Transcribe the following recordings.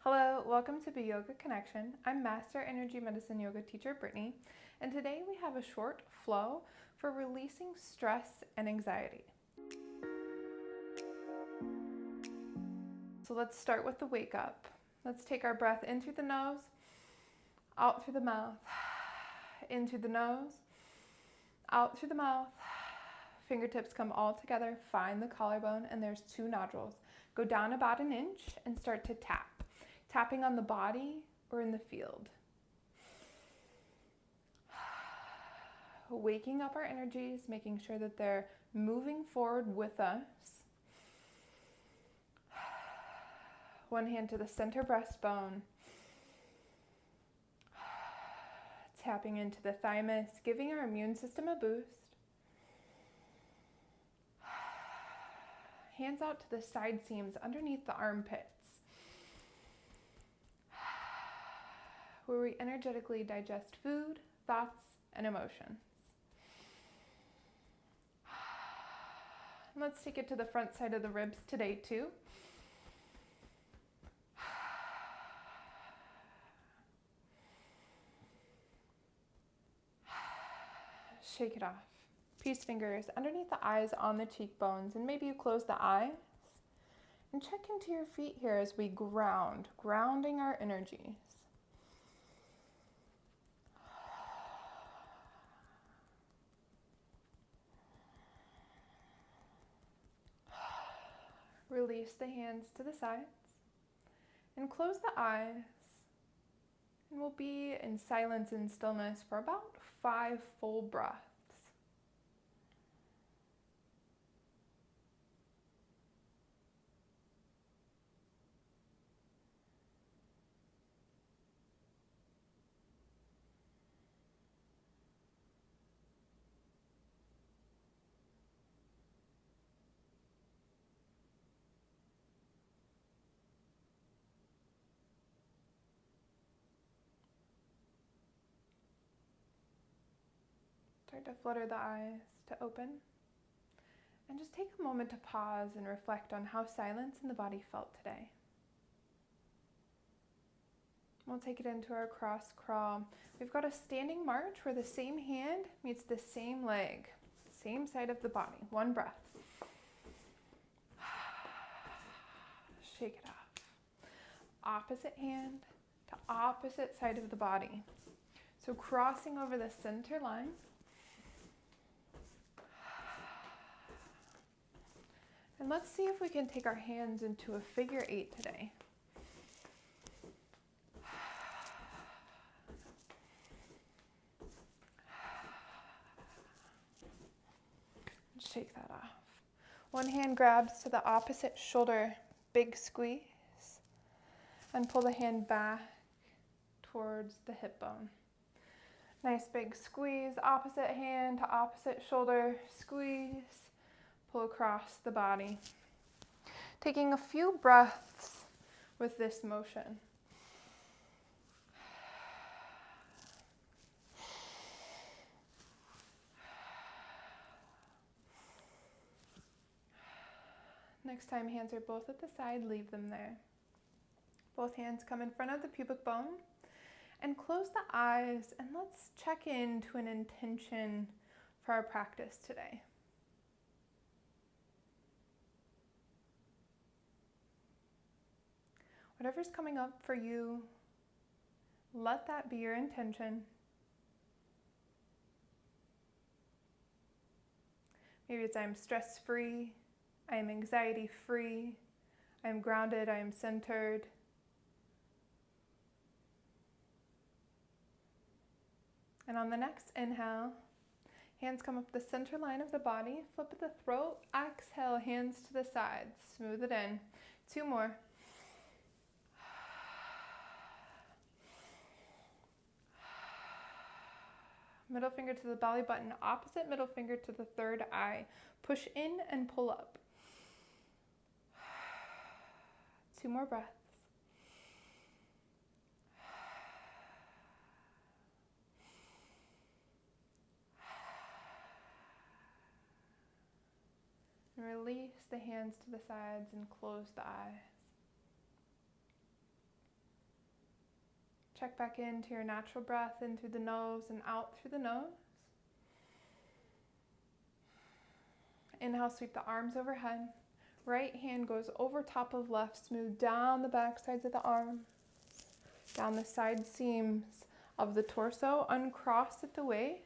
Hello, welcome to Be Yoga Connection. I'm Master Energy Medicine Yoga teacher Brittany, and today we have a short flow for releasing stress and anxiety. So let's start with the wake up. Let's take our breath in through the nose, out through the mouth, in through the nose, out through the mouth. Fingertips come all together, find the collarbone, and there's 2 nodules. Go down about 1 inch and start to tap. Tapping on the body or in the field. Waking up our energies, making sure that they're moving forward with us. One hand to the center breastbone. Tapping into the thymus, giving our immune system a boost. Hands out to the side seams underneath the armpits, where we energetically digest food, thoughts, and emotions. Let's take it to the front side of the ribs today too. Shake it off. Peace fingers underneath the eyes on the cheekbones, and maybe you close the eyes and check into your feet here as we grounding our energies. Release the hands to the sides and close the eyes, and we'll be in silence and stillness for about 5 full breaths. Start to flutter the eyes to open. And just take a moment to pause and reflect on how silence in the body felt today. We'll take it into our cross crawl. We've got a standing march where the same hand meets the same leg, same side of the body. 1 breath. Shake it off. Opposite hand to opposite side of the body. So crossing over the center line. And let's see if we can take our hands into a figure 8 today. Shake that off. One hand grabs to the opposite shoulder, big squeeze, and pull the hand back towards the hip bone. Nice big squeeze, opposite hand to opposite shoulder, squeeze, pull across the body. Taking a few breaths with this motion. Next time hands are both at the side, leave them there. Both hands come in front of the pubic bone and close the eyes, and let's check into an intention for our practice today. Whatever's coming up for you, let that be your intention. Maybe it's I'm stress-free, I am anxiety-free, I am grounded, I am centered. And on the next inhale, hands come up the center line of the body, flip at the throat, exhale, hands to the sides, smooth it in. 2 more. Middle finger to the belly button, opposite middle finger to the 3rd eye. Push in and pull up. 2 more breaths. And release the hands to the sides and close the eyes. Check back into your natural breath in through the nose and out through the nose. Inhale, sweep the arms overhead. Right hand goes over top of left, smooth down the back sides of the arms, down the side seams of the torso, uncross at the waist,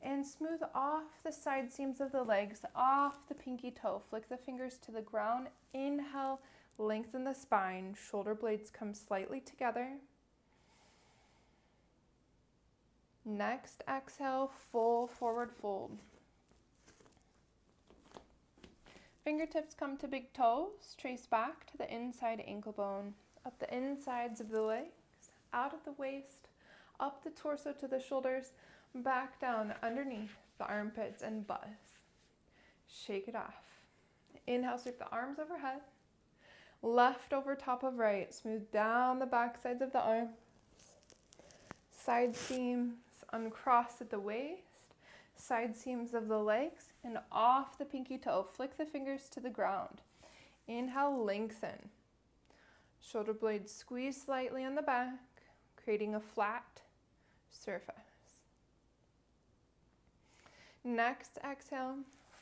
and smooth off the side seams of the legs, off the pinky toe. Flick the fingers to the ground. Inhale, lengthen the spine. Shoulder blades come slightly together. Next, exhale, full forward fold. Fingertips come to big toes. Trace back to the inside ankle bone, up the insides of the legs, out of the waist, up the torso to the shoulders, back down underneath the armpits and butts. Shake it off. Inhale, sweep the arms overhead. Left over top of right. Smooth down the back sides of the arms. Side seams uncross at the waist. Side seams of the legs and off the pinky toe. Flick the fingers to the ground. Inhale, lengthen. Shoulder blades squeeze slightly on the back, creating a flat surface. Next, exhale,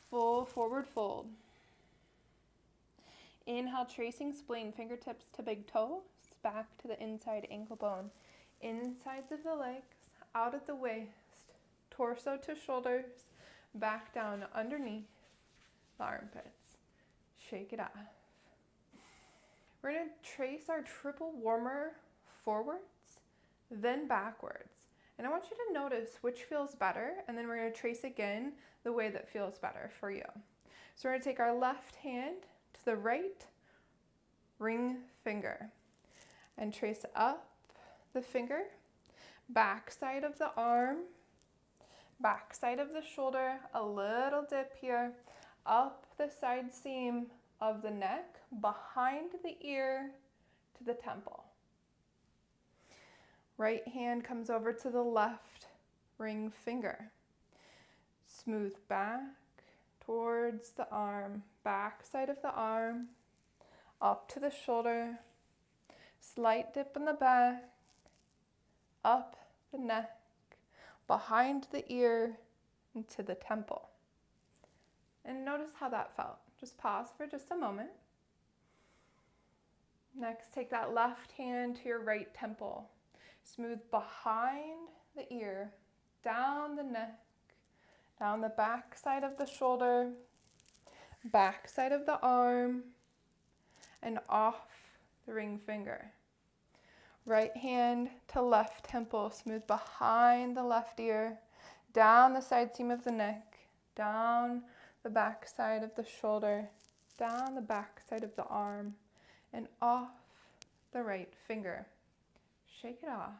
full forward fold. Inhale, tracing spleen, fingertips to big toes, back to the inside ankle bone. Insides of the legs, out at the waist, torso to shoulders, back down underneath the armpits. Shake it off. We're going to trace our triple warmer forwards, then backwards. And I want you to notice which feels better, and then we're going to trace again the way that feels better for you. So we're going to take our left hand to the right ring finger and trace up the finger, back side of the arm, back side of the shoulder, a little dip here, up the side seam of the neck, behind the ear to the temple. Right hand comes over to the left ring finger. Smooth back towards the arm, back side of the arm, up to the shoulder, slight dip in the back, up the neck, behind the ear, into the temple. And notice how that felt. Just pause for just a moment. Next, take that left hand to your right temple. Smooth behind the ear, down the neck, down the back side of the shoulder, back side of the arm, and off the ring finger. Right hand to left temple, smooth behind the left ear, down the side seam of the neck, down the back side of the shoulder, down the back side of the arm, and off the right finger. Shake it off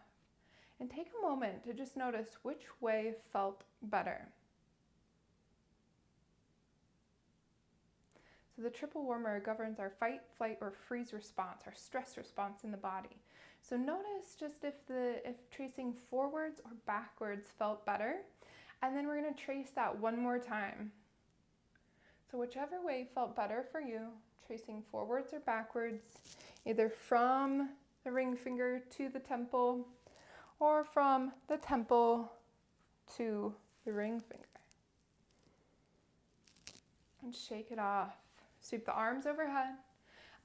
and take a moment to just notice which way felt better. So the triple warmer governs our fight, flight, or freeze response, our stress response in the body. So notice just if tracing forwards or backwards felt better, and then we're going to trace that one more time. So whichever way felt better for you, tracing forwards or backwards, either from the ring finger to the temple or from the temple to the ring finger. And shake it off. Sweep the arms overhead.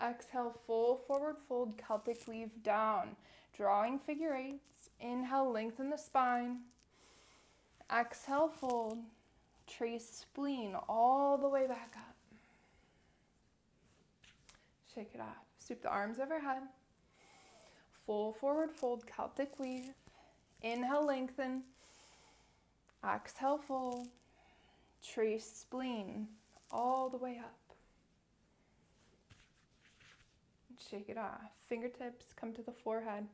Exhale, full forward fold, Celtic weave down. Drawing figure eights. Inhale, lengthen the spine. Exhale, fold. Trace spleen all the way back up. Shake it off. Sweep the arms overhead. Full forward fold, Celtic weave. Inhale, lengthen. Exhale, fold. Trace spleen all the way up. Shake it off. Fingertips come to the forehead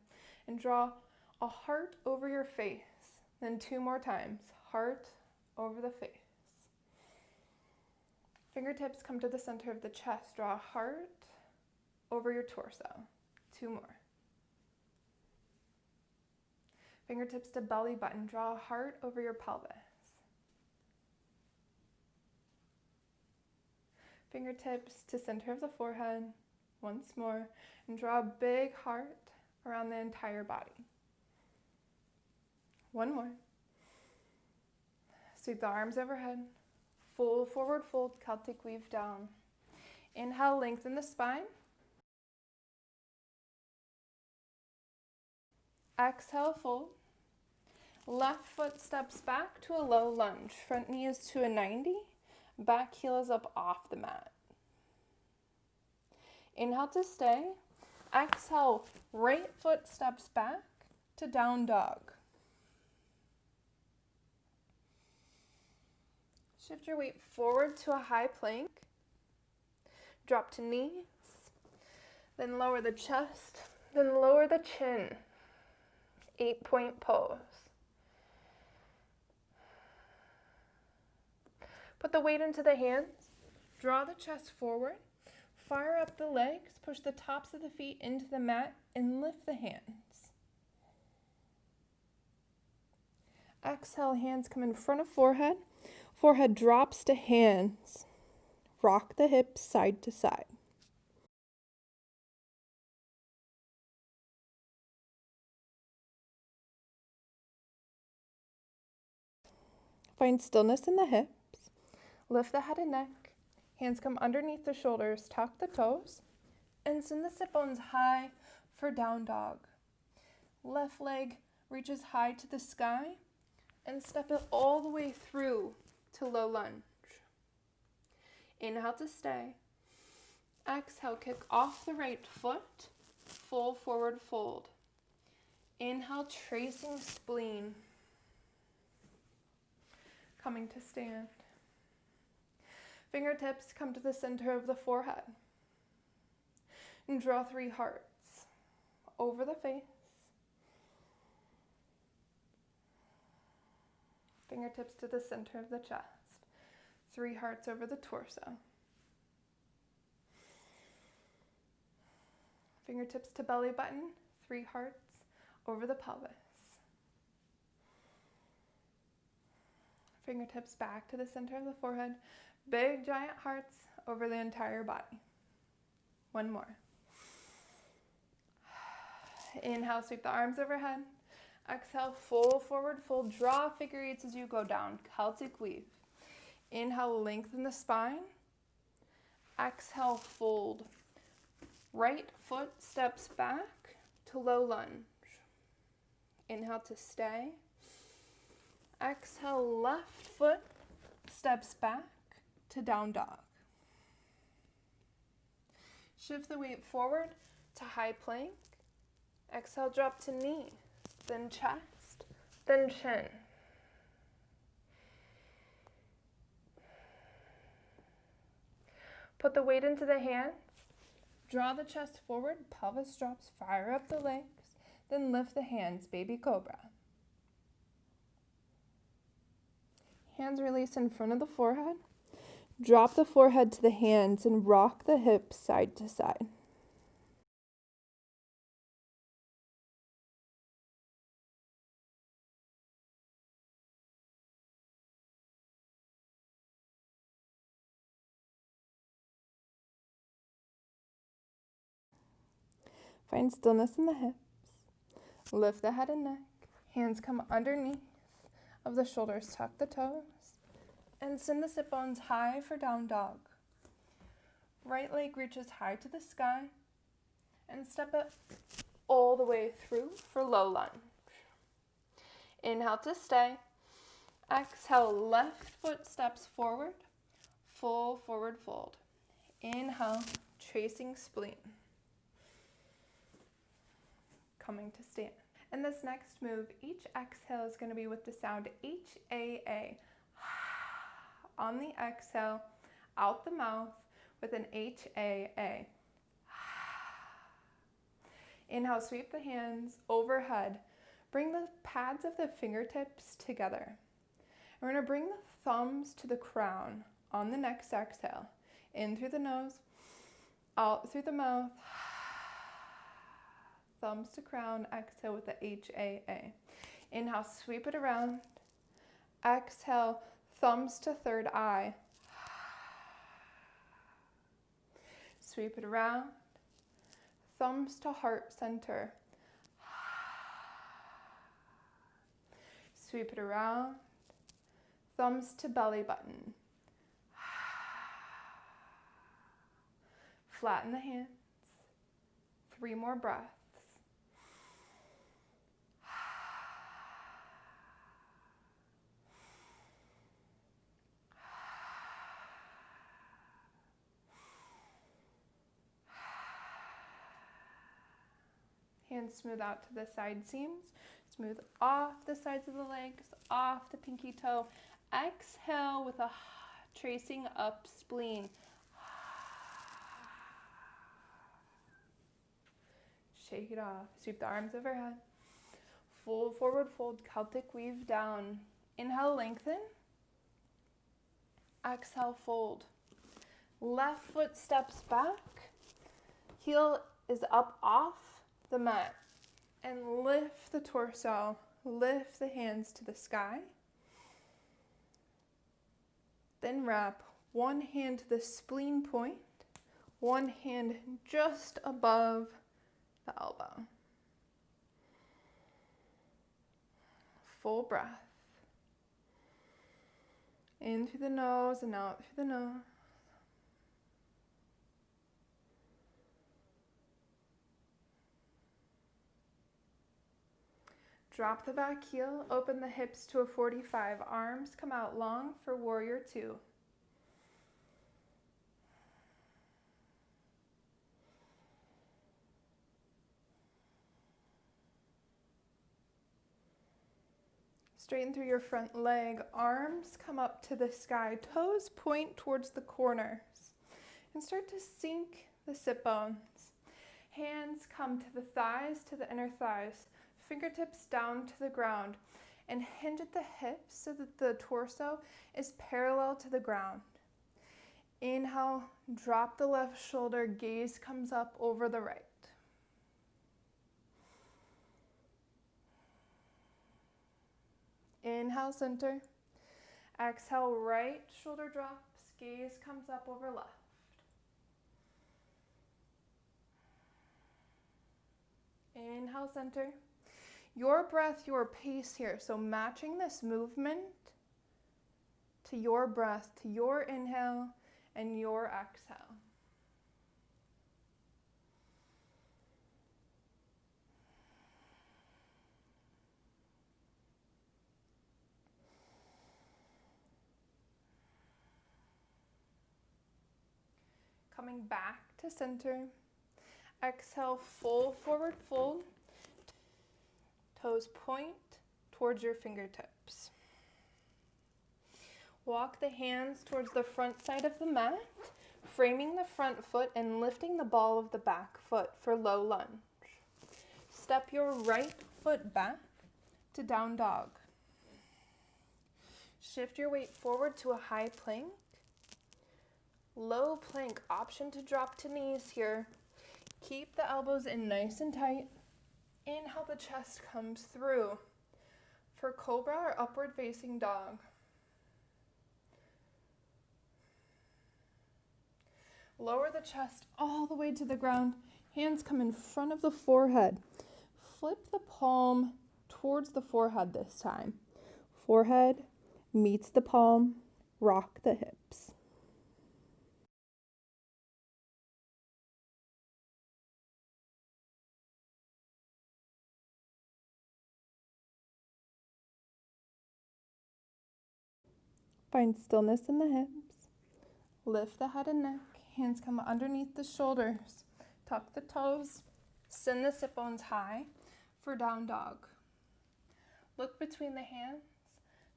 and draw a heart over your face. Then 2 more times. Heart over the face. Fingertips come to the center of the chest. Draw a heart over your torso. 2 more. Fingertips to belly button. Draw a heart over your pelvis. Fingertips to center of the forehead. Once more. And draw a big heart around the entire body. One more. Sweep the arms overhead. Full forward fold, Celtic weave down. Inhale, lengthen the spine. Exhale, fold. Left foot steps back to a low lunge. Front knee is to a 90. Back heel is up off the mat. Inhale to stay. Exhale, right foot steps back to down dog. Shift your weight forward to a high plank. Drop to knees. Then lower the chest. Then lower the chin. 8-point pose. Put the weight into the hands. Draw the chest forward. Fire up the legs. Push the tops of the feet into the mat and lift the hands. Exhale, hands come in front of forehead. Forehead drops to hands. Rock the hips side to side. Find stillness in the hips. Lift the head and neck. Hands come underneath the shoulders. Tuck the toes. And send the sit bones high for down dog. Left leg reaches high to the sky. And step it all the way through to low lunge. Inhale to stay. Exhale, kick off the right foot. Full forward fold. Inhale, tracing spleen. Coming to stand. Fingertips come to the center of the forehead. And draw 3 hearts over the face. Fingertips to the center of the chest. 3 hearts over the torso. Fingertips to belly button. 3 hearts over the pelvis. Fingertips back to the center of the forehead. Big giant hearts over the entire body. One more. Inhale, sweep the arms overhead. Exhale, full forward fold. Draw figure eights as you go down. Celtic weave. Inhale, lengthen the spine. Exhale, fold. Right foot steps back to low lunge. Inhale to stay. Exhale, left foot steps back to down dog. Shift the weight forward to high plank. Exhale, drop to knees, then chest, then chin. Put the weight into the hands. Draw the chest forward, pelvis drops, fire up the legs, then lift the hands, baby cobra. Hands release in front of the forehead. Drop the forehead to the hands and rock the hips side to side. Find stillness in the hips. Lift the head and neck. Hands come underneath of the shoulders. Tuck the toes. And send the sit bones high for down dog. Right leg reaches high to the sky. And step it all the way through for low lunge. Inhale to stay. Exhale, left foot steps forward. Full forward fold. Inhale, tracing spleen. Coming to stand. In this next move, each exhale is going to be with the sound H-A-A. On the exhale, out the mouth with an H-A-A. Inhale, sweep the hands overhead. Bring the pads of the fingertips together. We're going to bring the thumbs to the crown on the next exhale. In through the nose, out through the mouth. Thumbs to crown, exhale with the H-A-A. Inhale, sweep it around. Exhale, thumbs to third eye. Sweep it around. Thumbs to heart center. Sweep it around. Thumbs to belly button. Flatten the hands. 3 more breaths. Hands smooth out to the side seams. Smooth off the sides of the legs, off the pinky toe. Exhale with a tracing up spleen. Shake it off. Sweep the arms overhead. Full forward fold, Celtic weave down. Inhale, lengthen. Exhale, fold. Left foot steps back. Heel is up off the mat. And lift the torso. Lift the hands to the sky. Then wrap one hand to the spleen point. One hand just above the elbow. Full breath. In through the nose and out through the nose. Drop the back heel, open the hips to a 45. Arms come out long for warrior 2. Straighten through your front leg. Arms come up to the sky. Toes point towards the corners. And start to sink the sit bones. Hands come to the thighs, to the inner thighs. Fingertips down to the ground. And hinge at the hips so that the torso is parallel to the ground. Inhale, drop the left shoulder. Gaze comes up over the right. Inhale, center. Exhale, right shoulder drops. Gaze comes up over left. Inhale, center. Your breath, your pace here. So matching this movement to your breath, to your inhale and your exhale. Coming back to center. Exhale, full forward fold. Toes point towards your fingertips. Walk the hands towards the front side of the mat, framing the front foot and lifting the ball of the back foot for low lunge. Step your right foot back to down dog. Shift your weight forward to a high plank. Low plank, option to drop to knees here. Keep the elbows in nice and tight. Inhale, the chest comes through for cobra or upward facing dog. Lower the chest all the way to the ground. Hands come in front of the forehead. Flip the palm towards the forehead this time. Forehead meets the palm. Rock the hips. Find stillness in the hips. Lift the head and neck. Hands come underneath the shoulders. Tuck the toes. Send the sit bones high for down dog. Look between the hands.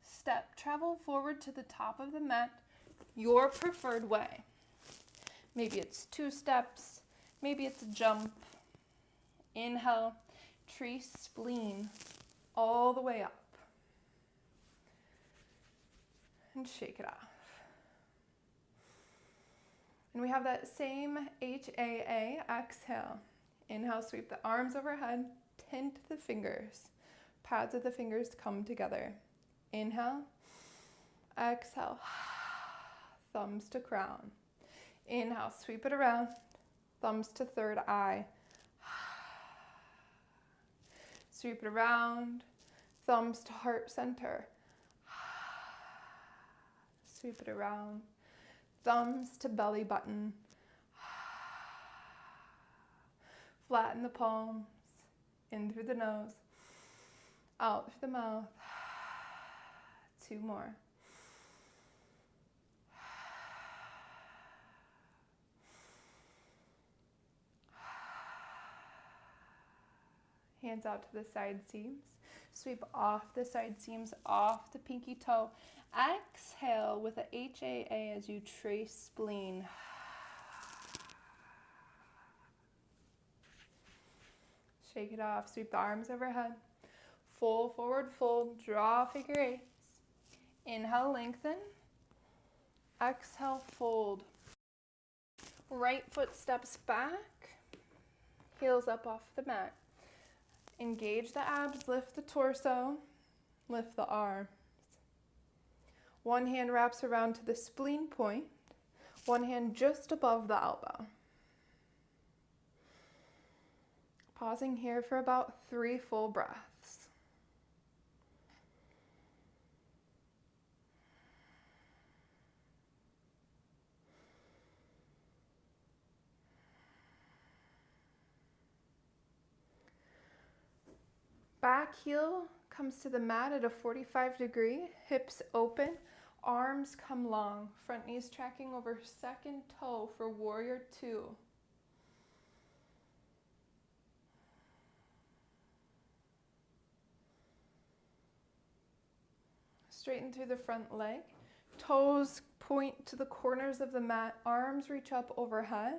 Step, travel forward to the top of the mat, your preferred way. Maybe it's 2 steps. Maybe it's a jump. Inhale, trace spleen all the way up. And shake it off. And we have that same HAA, exhale. Inhale, sweep the arms overhead, tint the fingers. Pads of the fingers come together. Inhale, exhale, thumbs to crown. Inhale, sweep it around, thumbs to third eye. Sweep it around, thumbs to heart center. Sweep it around. Thumbs to belly button. Flatten the palms. In through the nose. Out through the mouth. 2 more. Hands out to the side seams. Sweep off the side seams, off the pinky toe. Exhale with a HAA as you trace spleen. Shake it off. Sweep the arms overhead. Full forward fold. Draw figure eights. Inhale, lengthen. Exhale, fold. Right foot steps back. Heels up off the mat. Engage the abs, lift the torso, lift the arms. One hand wraps around to the spleen point, one hand just above the elbow. Pausing here for about 3 full breaths. Back heel comes to the mat at a 45 degree, hips open, arms come long, front knees tracking over second toe for warrior 2. Straighten through the front leg, toes point to the corners of the mat, arms reach up overhead,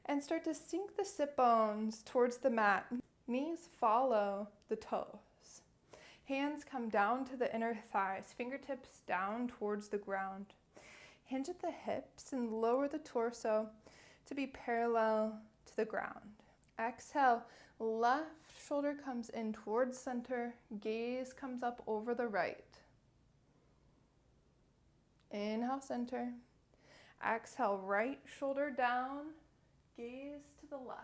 and start to sink the sit bones towards the mat. Knees follow the toes. Hands come down to the inner thighs, fingertips down towards the ground. Hinge at the hips and lower the torso to be parallel to the ground. Exhale, left shoulder comes in towards center, gaze comes up over the right. Inhale, center. Exhale, right shoulder down, gaze to the left.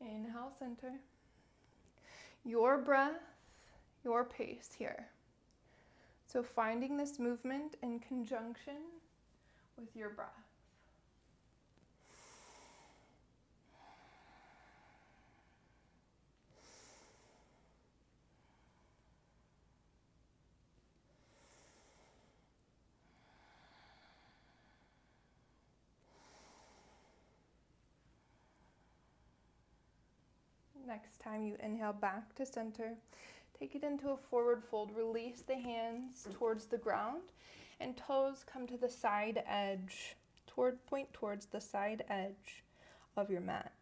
Inhale, center. Your breath, your pace here. So finding this movement in conjunction with your breath. Next time you inhale back to center, take it into a forward fold. Release the hands towards the ground and toes come to the side edge, point towards the side edge of your mat.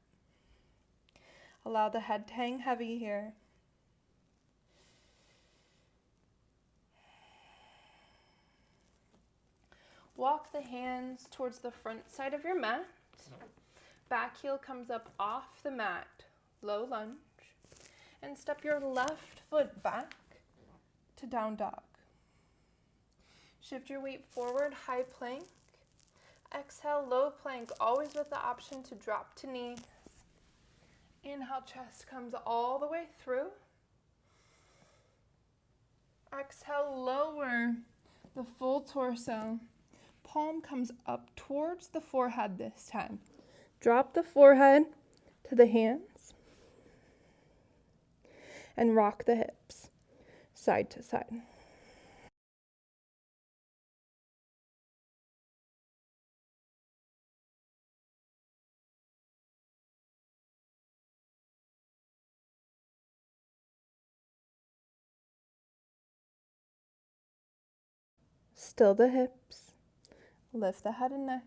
Allow the head to hang heavy here. Walk the hands towards the front side of your mat. Back heel comes up off the mat. Low lunge, and step your left foot back to down dog. Shift your weight forward, high plank. Exhale, low plank, always with the option to drop to knees. Inhale, chest comes all the way through. Exhale, lower the full torso. Palm comes up towards the forehead this time. Drop the forehead to the hands. And rock the hips side to side. Still the hips. Lift the head and neck.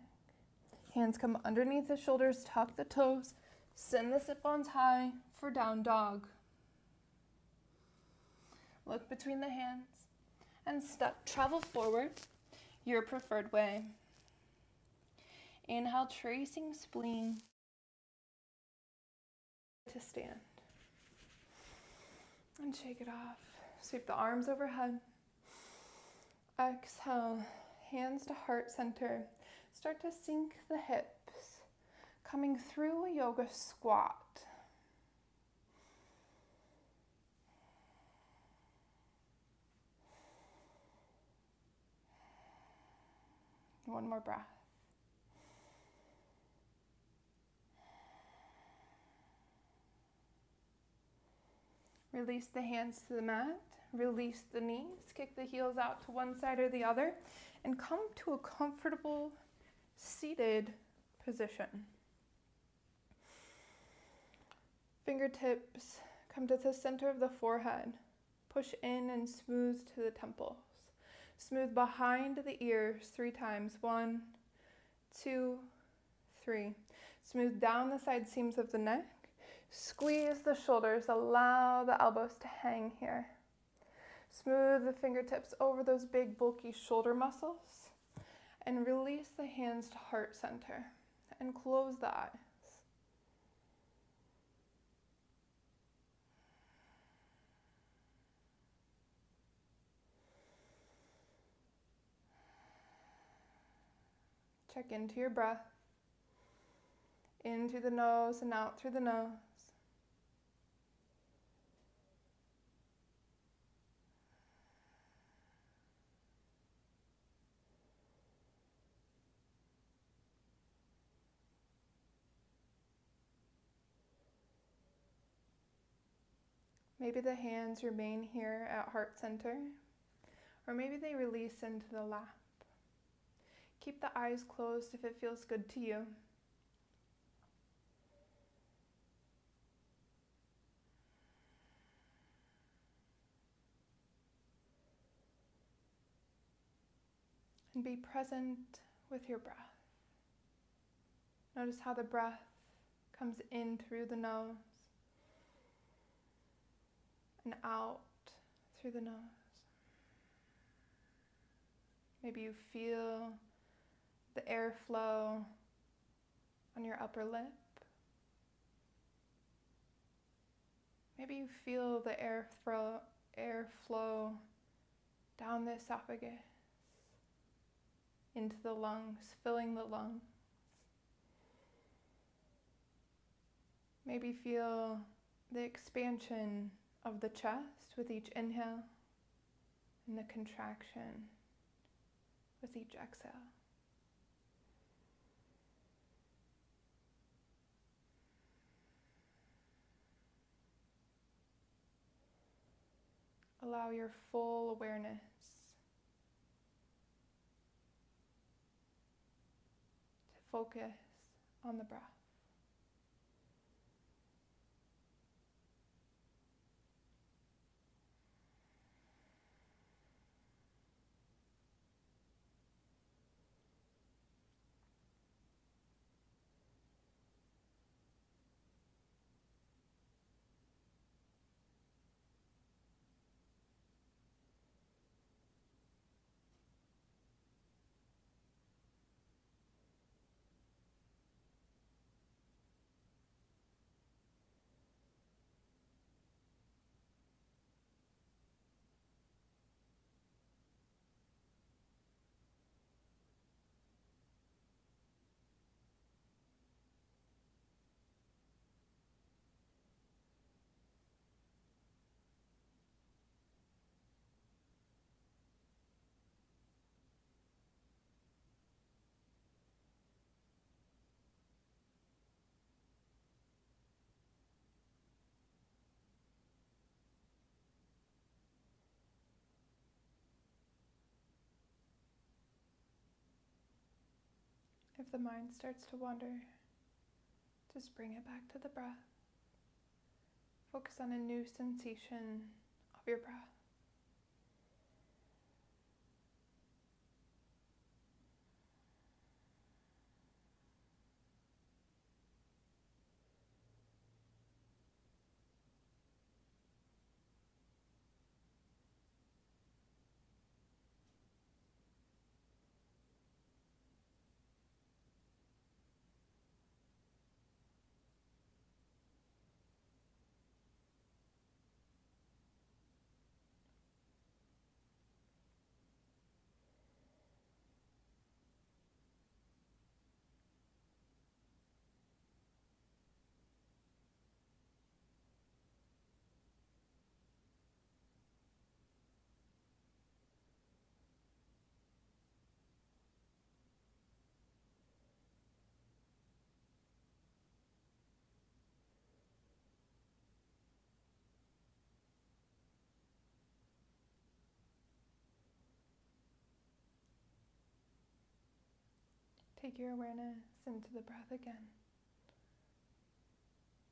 Hands come underneath the shoulders, tuck the toes. Send the sit bones high for down dog. Look between the hands and travel forward your preferred way. Inhale, tracing spleen to stand. And shake it off. Sweep the arms overhead. Exhale, hands to heart center. Start to sink the hips, coming through a yoga squat. One more breath. Release the hands to the mat. Release the knees. Kick the heels out to one side or the other. And come to a comfortable seated position. Fingertips come to the center of the forehead. Push in and smooth to the temples. Smooth behind the ears 3 times. 1, 2, 3. Smooth down the side seams of the neck. Squeeze the shoulders. Allow the elbows to hang here. Smooth the fingertips over those big bulky shoulder muscles. And release the hands to heart center. And close the eyes. Check into your breath. In through the nose and out through the nose. Maybe the hands remain here at heart center, or maybe they release into the lap. Keep the eyes closed if it feels good to you. And be present with your breath. Notice how the breath comes in through the nose and out through the nose. Maybe you feel the airflow on your upper lip. Maybe you feel the airflow down the esophagus into the lungs, filling the lungs. Maybe feel the expansion of the chest with each inhale and the contraction with each exhale. Allow your full awareness to focus on the breath. If the mind starts to wander, just bring it back to the breath. Focus on a new sensation of your breath. Take your awareness into the breath again.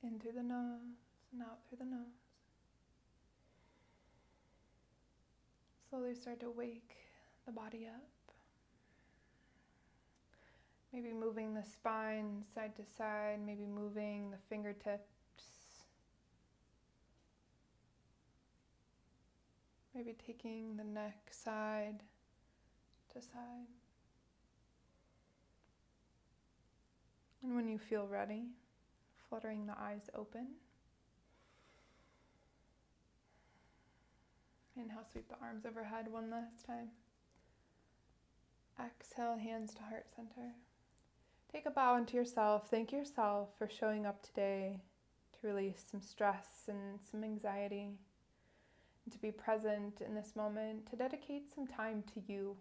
In through the nose and out through the nose. Slowly start to wake the body up. Maybe moving the spine side to side, maybe moving the fingertips. Maybe taking the neck side to side. And when you feel ready, fluttering the eyes open. Inhale, sweep the arms overhead one last time. Exhale, hands to heart center. Take a bow into yourself. Thank yourself for showing up today to release some stress and some anxiety, and to be present in this moment, to dedicate some time to you.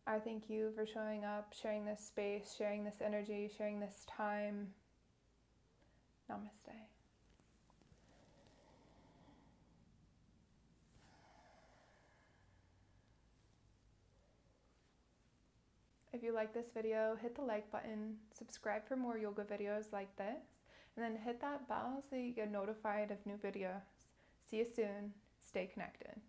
I thank you for showing up, sharing this space, sharing this energy, sharing this time. Namaste. If you like this video, hit the like button, subscribe for more yoga videos like this, and then hit that bell so you get notified of new videos. See you soon. Stay connected.